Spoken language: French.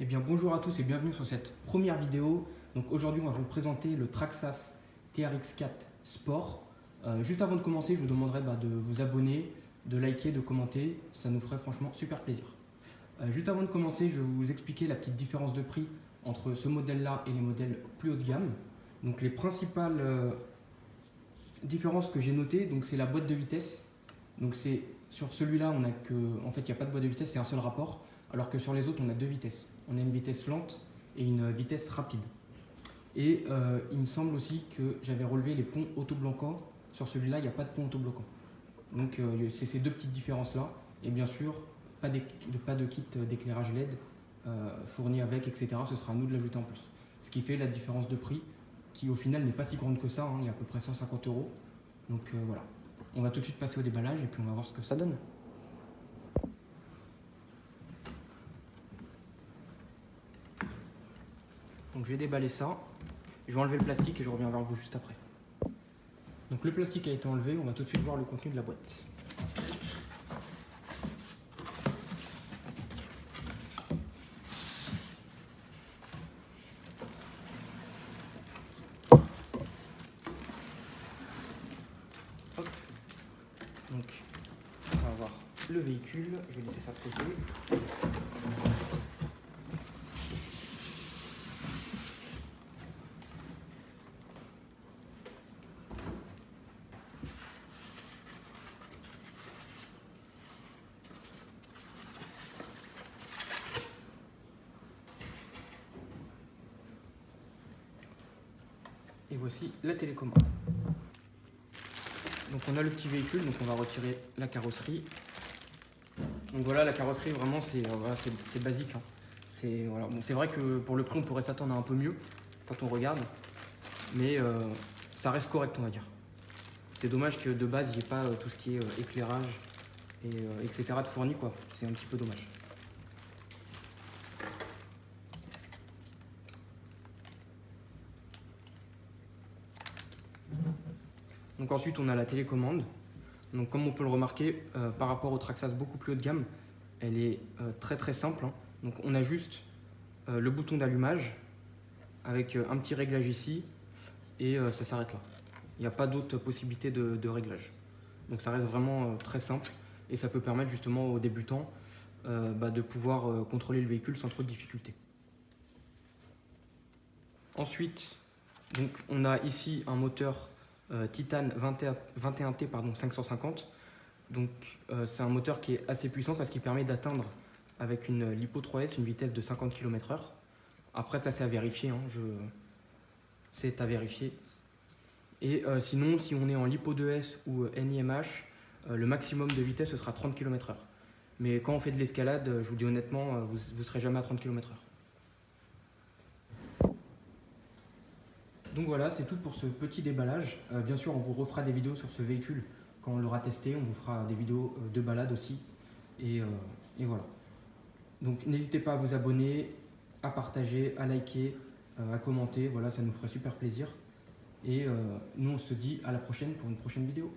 Eh bien bonjour à tous et bienvenue sur cette première vidéo. Donc aujourd'hui on va vous présenter le Traxxas TRX4 Sport. Juste avant de commencer, je vous demanderai de vous abonner, de liker, de commenter, ça nous ferait franchement super plaisir. Juste avant de commencer, je vais vous expliquer la petite différence de prix entre ce modèle-là et les modèles plus haut de gamme. Donc les principales différences que j'ai notées, c'est la boîte de vitesse. Donc c'est sur celui-là, on a que, en fait, il n'y a pas de boîte de vitesse, c'est un seul rapport, alors que sur les autres, on a deux vitesses. On a une vitesse lente et une vitesse rapide. Et il me semble aussi que j'avais relevé les ponts autobloquants. Sur celui-là, il n'y a pas de pont autobloquant. Donc c'est ces deux petites différences-là. Et bien sûr, pas de kit d'éclairage LED fourni avec, etc. Ce sera à nous de l'ajouter en plus. Ce qui fait la différence de prix, qui au final n'est pas si grande que ça, hein. Il y a à peu près 150 €. Donc voilà. On va tout de suite passer au déballage et puis on va voir ce que ça donne. Donc je vais déballer ça, je vais enlever le plastique et je reviens vers vous juste après. Donc le plastique a été enlevé, on va tout de suite voir le contenu de la boîte. Hop. Donc on va voir le véhicule, je vais laisser ça de côté. Et voici la télécommande. Donc on a le petit véhicule, donc on va retirer la carrosserie. Donc voilà, la carrosserie vraiment c'est basique, hein. Voilà. Bon, c'est vrai que pour le prix on pourrait s'attendre à un peu mieux quand on regarde, mais ça reste correct, on va dire. C'est dommage que de base il n'y ait pas tout ce qui est éclairage et etc. de fourni, quoi. C'est un petit peu dommage. Donc ensuite on a la télécommande. Donc comme on peut le remarquer, par rapport au Traxxas beaucoup plus haut de gamme, elle est très simple, hein. Donc on a juste le bouton d'allumage avec un petit réglage ici et ça s'arrête là. Il n'y a pas d'autre possibilité de réglage. Donc ça reste vraiment très simple et ça peut permettre justement aux débutants de pouvoir contrôler le véhicule sans trop de difficultés. Ensuite, donc, on a ici un moteur Titan 21T 550. Donc c'est un moteur qui est assez puissant parce qu'il permet d'atteindre avec une Lipo 3S une vitesse de 50 km/h. Après ça c'est à vérifier, hein, c'est à vérifier. Et sinon si on est en Lipo 2S ou NIMH, le maximum de vitesse ce sera 30 km/h. Mais quand on fait de l'escalade, je vous dis honnêtement, vous ne serez jamais à 30 km/h. Donc voilà, c'est tout pour ce petit déballage. Bien sûr, on vous refera des vidéos sur ce véhicule quand on l'aura testé. On vous fera des vidéos de balade aussi. Et voilà. Donc n'hésitez pas à vous abonner, à partager, à liker, à commenter. Voilà, ça nous ferait super plaisir. Et nous, on se dit à la prochaine pour une prochaine vidéo.